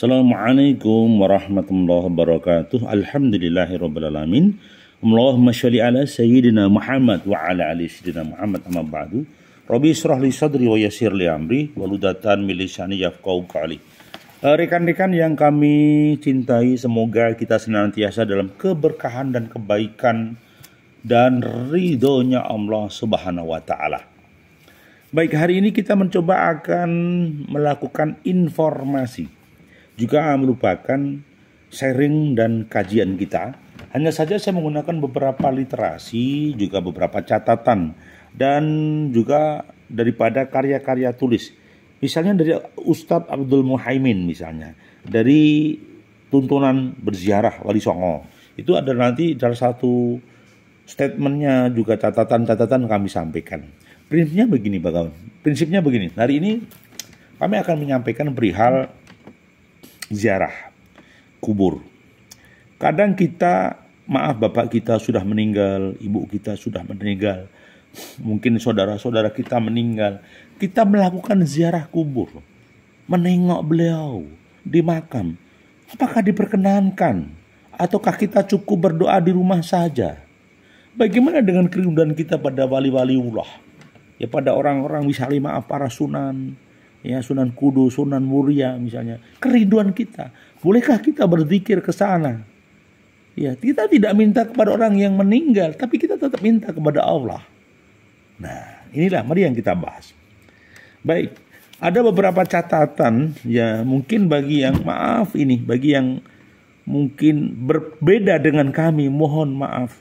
Assalamualaikum warahmatullahi wabarakatuh. Alhamdulillahirrabbilalamin. Allahumma sholli ala sayyidina Muhammad wa ala ali sayyidina Muhammad amma ba'du. Rabbi israh li sadri wa yassir li amri waludatan min lisani yafqahu qawli. Rekan-rekan yang kami cintai, semoga kita senantiasa dalam keberkahan dan kebaikan dan ridhonya Allah Subhanahu wa taala. Baik, hari ini kita mencoba akan melakukan informasi, juga merupakan sharing dan kajian kita. Hanya saja saya menggunakan beberapa literasi, juga beberapa catatan, dan juga daripada karya-karya tulis. Misalnya dari Ustadz Abdul Muhaimin misalnya, dari tuntunan berziarah Wali Songo. Itu ada nanti dalam satu statementnya, juga catatan-catatan kami sampaikan. Prinsipnya begini, hari ini kami akan menyampaikan perihal ziarah kubur. Kadang kita, maaf, bapak kita sudah meninggal, ibu kita sudah meninggal, mungkin saudara-saudara kita meninggal, kita melakukan ziarah kubur, menengok beliau di makam. Apakah diperkenankan? Ataukah kita cukup berdoa di rumah saja? Bagaimana dengan kerinduan kita pada wali-waliullah? Ya, pada orang-orang misalnya, maaf, para sunan, ya, Sunan Kudus, Sunan Muria misalnya. Kerinduan kita, bolehkah kita berzikir ke sana? Ya, kita tidak minta kepada orang yang meninggal, tapi kita tetap minta kepada Allah. Nah, inilah mari yang kita bahas. Baik, ada beberapa catatan, ya, mungkin bagi yang bagi yang mungkin berbeda dengan kami, mohon maaf.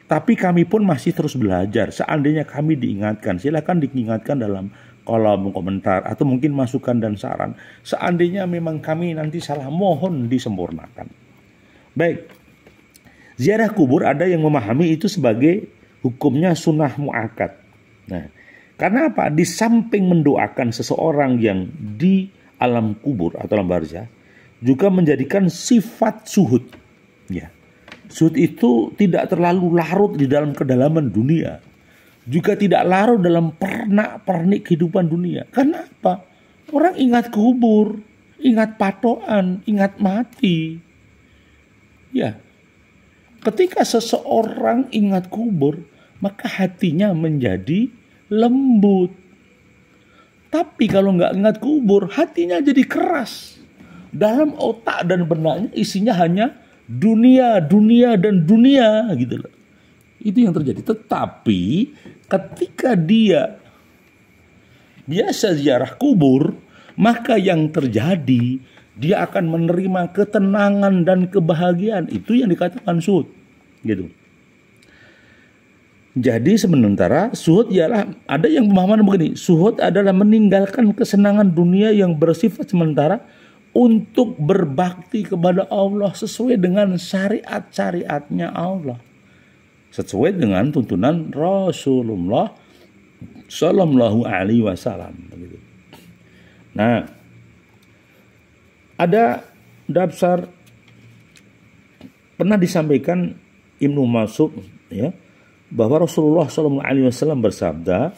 Tapi kami pun masih terus belajar. Seandainya kami diingatkan, silakan diingatkan dalam kolom komentar atau mungkin masukan dan saran. Seandainya memang kami nanti salah, mohon disempurnakan. Baik, ziarah kubur ada yang memahami itu sebagai hukumnya sunnah muakkad. Nah, karena apa? Di samping mendoakan seseorang yang di alam kubur atau alam barzah, juga menjadikan sifat suhud. Ya. Suhud itu tidak terlalu larut di dalam kedalaman dunia, juga tidak larut dalam pernak-pernik kehidupan dunia. Karena apa? Orang ingat kubur, ingat patokan, ingat mati. Ya, ketika seseorang ingat kubur, maka hatinya menjadi lembut. Tapi kalau nggak ingat kubur, hatinya jadi keras. Dalam otak dan benaknya isinya hanya dunia gitu loh. Itu yang terjadi. Tetapi ketika dia biasa ziarah kubur, maka yang terjadi, dia akan menerima ketenangan dan kebahagiaan. Itu yang dikatakan suhud, gitu. Jadi sementara suhud ialah, ada yang pemahaman begini, suhud adalah meninggalkan kesenangan dunia yang bersifat sementara untuk berbakti kepada Allah sesuai dengan syariat-syariatnya Allah, sesuai dengan tuntunan Rasulullah Sallallahu Alaihi Wasallam. Nah, ada daftar pernah disampaikan Ibnu Mas'ud, ya, bahwa Rasulullah Sallallahu Alaihi Wasallam bersabda,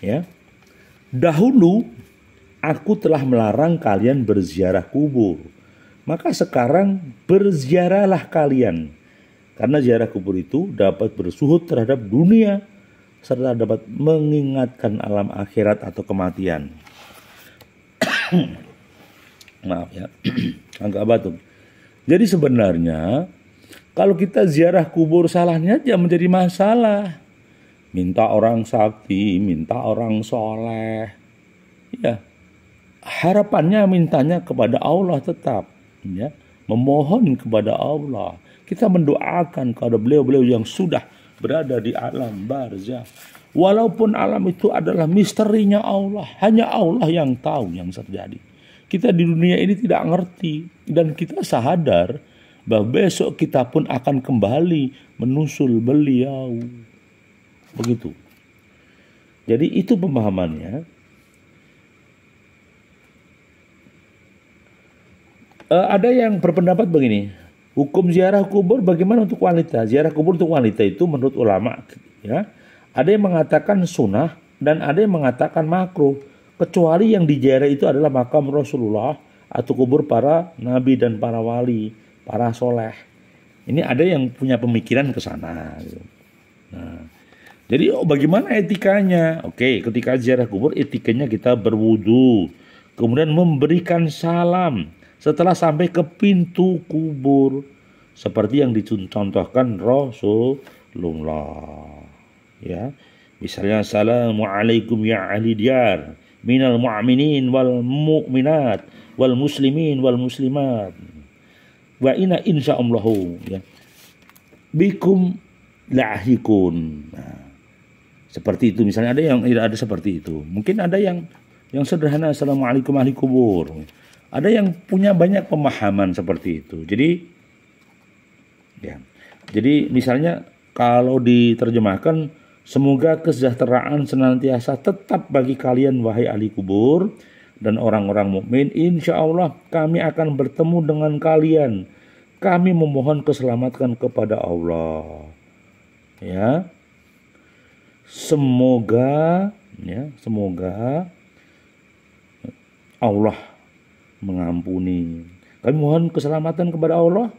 ya, dahulu aku telah melarang kalian berziarah kubur, maka sekarang berziarahlah kalian. Karena ziarah kubur itu dapat bersuhud terhadap dunia, serta dapat mengingatkan alam akhirat atau kematian. Maaf ya, agak batuk. Jadi sebenarnya kalau kita ziarah kubur, salahnya aja menjadi masalah. Minta orang sakti, minta orang soleh, ya. Harapannya mintanya kepada Allah tetap, ya, memohon kepada Allah. Kita mendoakan kepada beliau-beliau yang sudah berada di alam barzah. Walaupun alam itu adalah misterinya Allah, hanya Allah yang tahu yang terjadi. Kita di dunia ini tidak ngerti, dan kita sadar bahwa besok kita pun akan kembali menusul beliau. Begitu. Jadi itu pemahamannya. Ada yang berpendapat begini, hukum ziarah kubur bagaimana untuk wanita? Ziarah kubur untuk wanita itu menurut ulama, ya, ada yang mengatakan sunnah dan ada yang mengatakan makruh. kecuali yang diziarah itu adalah makam Rasulullah atau kubur para nabi dan para wali, para soleh. Ini ada yang punya pemikiran ke sana. Nah, jadi bagaimana etikanya? Oke, ketika ziarah kubur etikanya kita berwudu, kemudian memberikan salam setelah sampai ke pintu kubur, seperti yang dicontohkan Rasulullah. Ya, misalnya assalamualaikum ya ahli diyar minal mu'minin wal mu'minat wal muslimin wal muslimat wa inna insyaallahu ya bikum lahikun. Nah, seperti itu. Misalnya ada yang tidak ada seperti itu. Mungkin ada yang sederhana, assalamualaikum ahli kubur. Ada yang punya banyak pemahaman seperti itu. Jadi misalnya kalau diterjemahkan, semoga kesejahteraan senantiasa tetap bagi kalian wahai ahli kubur dan orang-orang mukmin. Insya Allah kami akan bertemu dengan kalian. Kami memohon keselamatan kepada Allah. Ya, semoga Allah mengampuni. Kami mohon keselamatan kepada Allah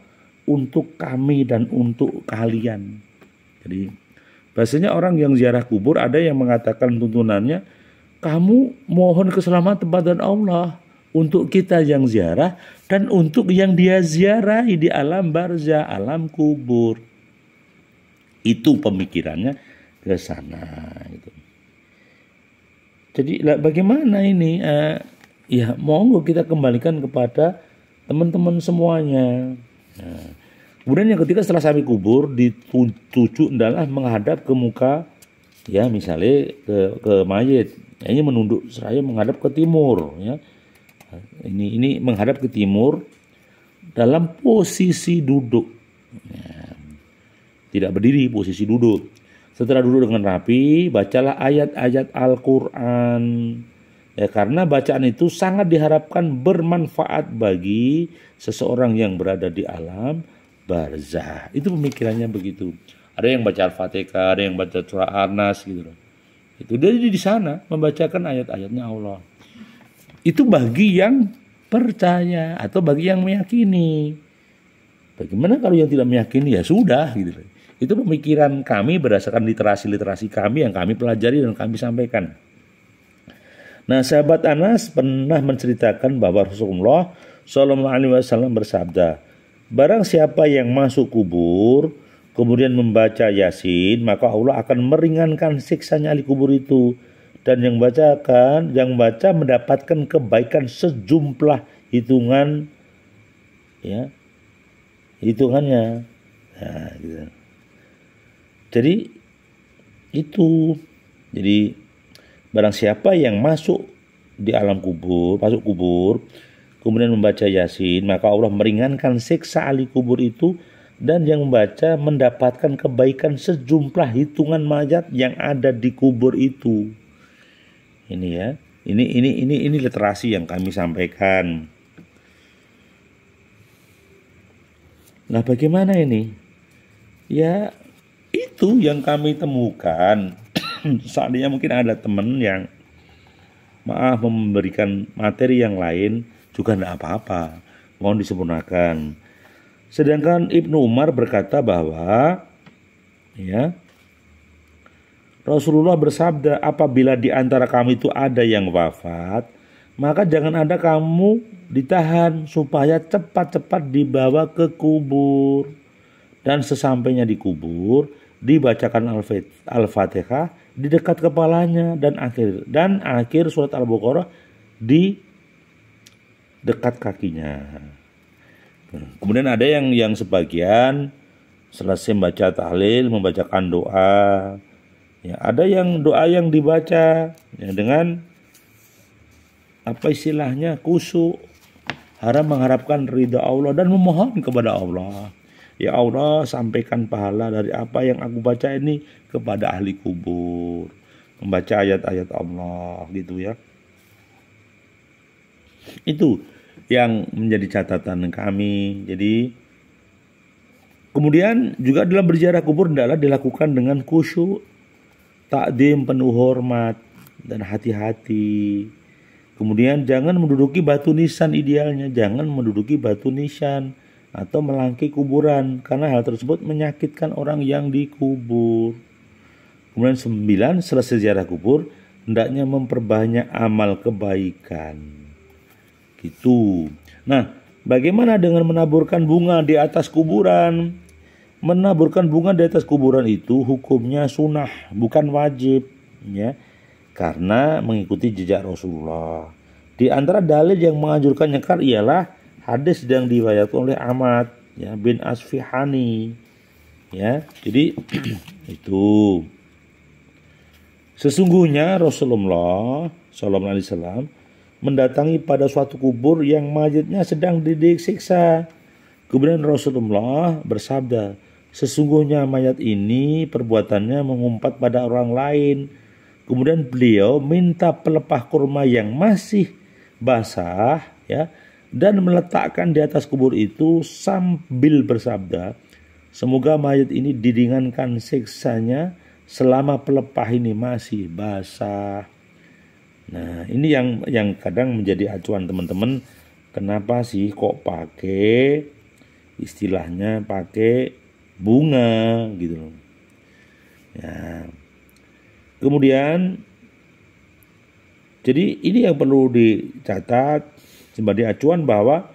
untuk kami dan untuk kalian. Jadi biasanya orang yang ziarah kubur ada yang mengatakan tuntunannya, kamu mohon keselamatan kepada Allah untuk kita yang ziarah dan untuk yang dia ziarahi di alam barzah, alam kubur. Itu pemikirannya ke sana. Gitu. Jadi bagaimana ini? Ya monggo kita kembalikan kepada teman-teman semuanya. Nah, kemudian yang ketiga, setelah sampai kubur dituju adalah menghadap ke muka, ya misalnya ke mayit. Ini menunduk seraya menghadap ke timur, ya. Ini menghadap ke timur dalam posisi duduk. Ya. Tidak berdiri, posisi duduk. Setelah duduk dengan rapi, bacalah ayat-ayat Al-Quran. Ya, karena bacaan itu sangat diharapkan bermanfaat bagi seseorang yang berada di alam barzah. Itu pemikirannya begitu. Ada yang baca Al-Fatihah, ada yang baca surah An-Nas gitu loh. Itu dia di sana membacakan ayat-ayatnya Allah. Itu bagi yang percaya atau bagi yang meyakini. Bagaimana kalau yang tidak meyakini? Ya sudah gitu loh. Itu pemikiran kami berdasarkan literasi kami yang kami pelajari dan kami sampaikan. Nah, sahabat Anas pernah menceritakan bahwa Rasulullah SAW bersabda, barang siapa yang masuk kubur kemudian membaca Yasin, maka Allah akan meringankan siksanya ahli kubur itu, dan yang baca mendapatkan kebaikan sejumlah hitungannya. Nah, gitu. Jadi barang siapa yang masuk kubur, kemudian membaca Yasin, maka Allah meringankan siksa ahli kubur itu, dan yang membaca mendapatkan kebaikan sejumlah hitungan mayat yang ada di kubur itu. Ini ya, ini literasi yang kami sampaikan. Nah, bagaimana ini? Ya, itu yang kami temukan. Seandainya mungkin ada teman yang memberikan materi yang lain juga tidak apa-apa, mohon disempurnakan. Sedangkan Ibnu Umar berkata bahwa ya, Rasulullah bersabda, apabila di antara kami itu ada yang wafat, maka jangan ada kamu ditahan supaya cepat-cepat dibawa ke kubur, dan sesampainya di kubur dibacakan Al-Fatihah di dekat kepalanya, dan akhir surat Al-Baqarah di dekat kakinya. Kemudian ada yang sebagian selesai membaca tahlil membacakan doa. Ya, ada yang doa yang dibaca ya, dengan apa istilahnya khusyuk, mengharapkan ridha Allah dan memohon kepada Allah. Ya Allah, sampaikan pahala dari apa yang aku baca ini kepada ahli kubur. Membaca ayat-ayat Allah gitu ya. Itu yang menjadi catatan kami. Jadi kemudian juga dalam berziarah kubur adalah dilakukan dengan khusyuk, takdim, penuh hormat dan hati-hati. Kemudian jangan menduduki batu nisan, idealnya jangan menduduki batu nisan atau melangki kuburan karena hal tersebut menyakitkan orang yang dikubur. Kemudian 9, selesai ziarah kubur hendaknya memperbanyak amal kebaikan. Gitu. Nah, bagaimana dengan menaburkan bunga di atas kuburan? Menaburkan bunga di atas kuburan itu hukumnya sunnah, bukan wajib, ya. Karena mengikuti jejak Rasulullah. Di antara dalil yang menganjurkan nyekar ialah hadis yang diriwayatkan oleh Ahmad, ya, bin Asfihani, ya. Jadi itu sesungguhnya Rasulullah SAW mendatangi pada suatu kubur yang mayatnya sedang disiksa. Kemudian Rasulullah bersabda, sesungguhnya mayat ini perbuatannya mengumpat pada orang lain. Kemudian beliau minta pelepah kurma yang masih basah, ya, dan meletakkan di atas kubur itu sambil bersabda, semoga mayat ini diringankan siksanya selama pelepah ini masih basah. Nah, ini yang kadang menjadi acuan teman-teman. Kenapa sih kok pakai istilahnya pakai bunga gitu loh. Ya. Kemudian jadi ini yang perlu dicatat sebagai acuan bahwa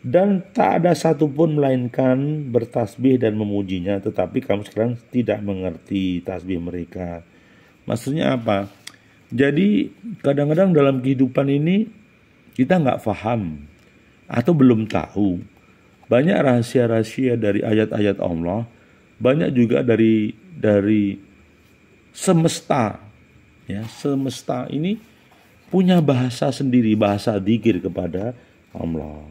dan tak ada satupun melainkan bertasbih dan memujinya, tetapi kamu sekarang tidak mengerti tasbih mereka. Maksudnya apa? Jadi kadang-kadang dalam kehidupan ini kita nggak paham atau belum tahu banyak rahasia-rahasia dari ayat-ayat Allah, banyak juga dari semesta, ya. Semesta ini punya bahasa sendiri, bahasa dzikir kepada Allah.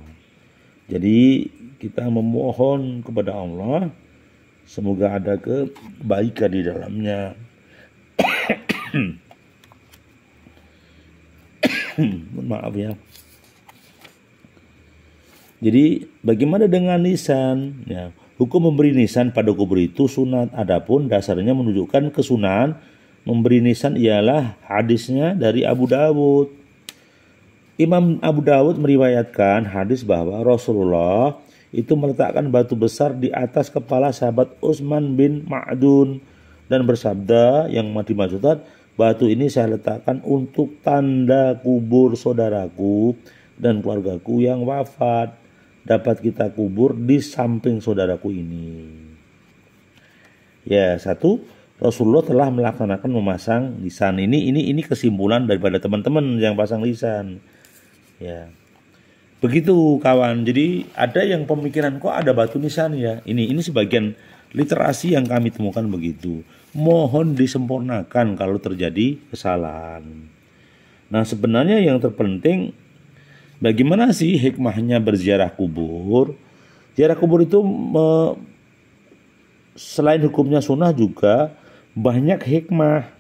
Jadi kita memohon kepada Allah semoga ada kebaikan di dalamnya. Maaf ya. Jadi bagaimana dengan nisan? Ya, hukum memberi nisan pada kubur itu sunat. Adapun dasarnya menunjukkan kesunahan memberi nisan ialah hadisnya dari Abu Dawud. Imam Abu Dawud meriwayatkan hadis bahwa Rasulullah itu meletakkan batu besar di atas kepala sahabat Utsman bin Ma'dun dan bersabda, yang dimaksudkan batu ini saya letakkan untuk tanda kubur saudaraku dan keluargaku yang wafat, dapat kita kubur di samping saudaraku ini. Ya, satu, Rasulullah telah melaksanakan memasang lisan. Ini kesimpulan daripada teman-teman yang pasang lisan. Ya. Begitu kawan. Jadi ada yang pemikiran kok ada batu nisan ya. Ini sebagian literasi yang kami temukan begitu. Mohon disempurnakan kalau terjadi kesalahan. Nah, sebenarnya yang terpenting bagaimana sih hikmahnya berziarah kubur? Ziarah kubur itu selain hukumnya sunnah juga banyak hikmah.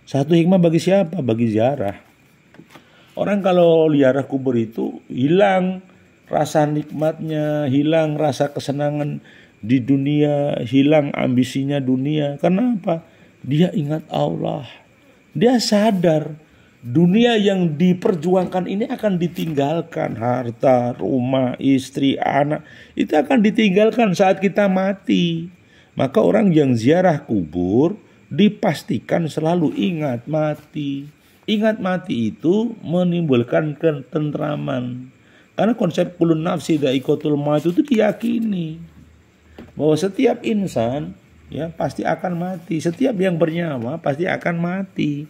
Satu hikmah bagi siapa? Bagi ziarah. Orang kalau ziarah kubur itu hilang rasa nikmatnya, hilang rasa kesenangan di dunia, hilang ambisinya dunia. Karena apa? Dia ingat Allah. Dia sadar dunia yang diperjuangkan ini akan ditinggalkan. Harta, rumah, istri, anak, itu akan ditinggalkan saat kita mati. Maka orang yang ziarah kubur dipastikan selalu ingat mati. Ingat mati itu menimbulkan ketentraman. Karena konsep kulun nafsi dha'iqatul maut itu diyakini bahwa setiap insan ya pasti akan mati. Setiap yang bernyawa pasti akan mati.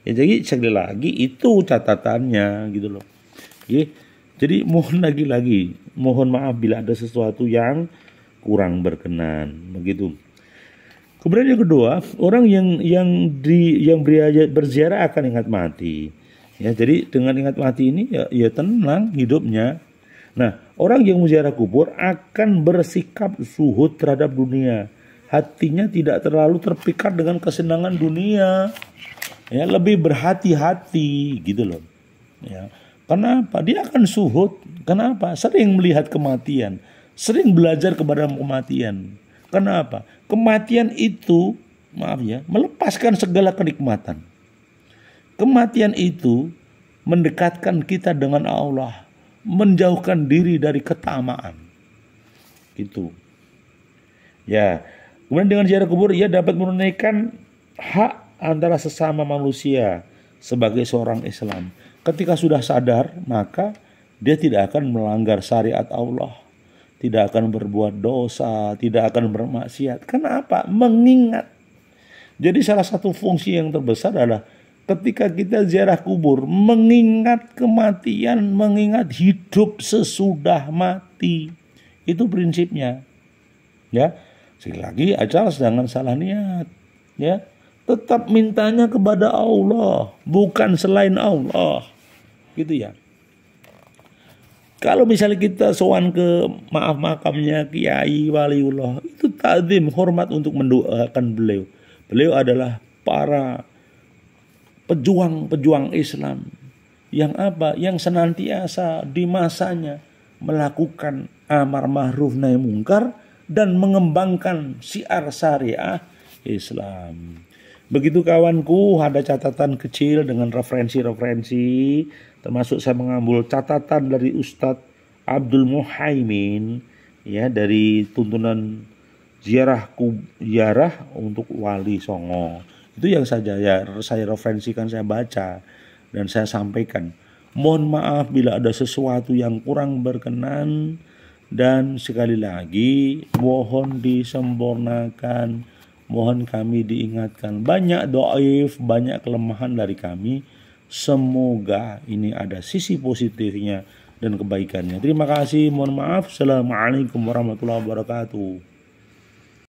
Ya, jadi sekali lagi itu catatannya gitu loh. Ya, jadi mohon lagi-lagi, mohon maaf bila ada sesuatu yang kurang berkenan begitu. Kemudian yang kedua, orang yang berziarah akan ingat mati. Ya, jadi dengan ingat mati ini ya tenang hidupnya. Nah, orang yang menziarah kubur akan bersikap zuhud terhadap dunia. Hatinya tidak terlalu terpikat dengan kesenangan dunia. Ya, lebih berhati-hati gitu loh. Ya. Kenapa? Dia akan zuhud. Kenapa? Sering melihat kematian, sering belajar kepada kematian. Kenapa? Kematian itu, maaf ya, melepaskan segala kenikmatan. Kematian itu mendekatkan kita dengan Allah, menjauhkan diri dari ketamaan. Gitu. Ya, kemudian dengan ziarah kubur ia dapat menunaikan hak antara sesama manusia sebagai seorang Islam. Ketika sudah sadar, maka dia tidak akan melanggar syariat Allah, tidak akan berbuat dosa, tidak akan bermaksiat. Kenapa? Mengingat. Jadi salah satu fungsi yang terbesar adalah ketika kita ziarah kubur, mengingat kematian, mengingat hidup sesudah mati. Itu prinsipnya. Ya, sekali lagi acal jangan salah niat. Ya, tetap mintanya kepada Allah, bukan selain Allah. Gitu ya. Kalau misalnya kita sowan ke makamnya Kiai Waliullah, itu ta'zim, hormat untuk mendoakan beliau. Beliau adalah para pejuang-pejuang Islam yang apa? Yang senantiasa di masanya melakukan amar ma'ruf nahi mungkar dan mengembangkan syiar syariah Islam. Begitu kawanku, ada catatan kecil dengan referensi-referensi, termasuk saya mengambil catatan dari Ustadz Abdul Muhaimin ya, dari tuntunan ziarah untuk Wali Songo. Itu yang saya referensikan, saya baca dan saya sampaikan. Mohon maaf bila ada sesuatu yang kurang berkenan, dan sekali lagi mohon disempurnakan, mohon kami diingatkan. Banyak dhaif, banyak kelemahan dari kami. Semoga ini ada sisi positifnya dan kebaikannya. Terima kasih, mohon maaf. Assalamualaikum warahmatullahi wabarakatuh.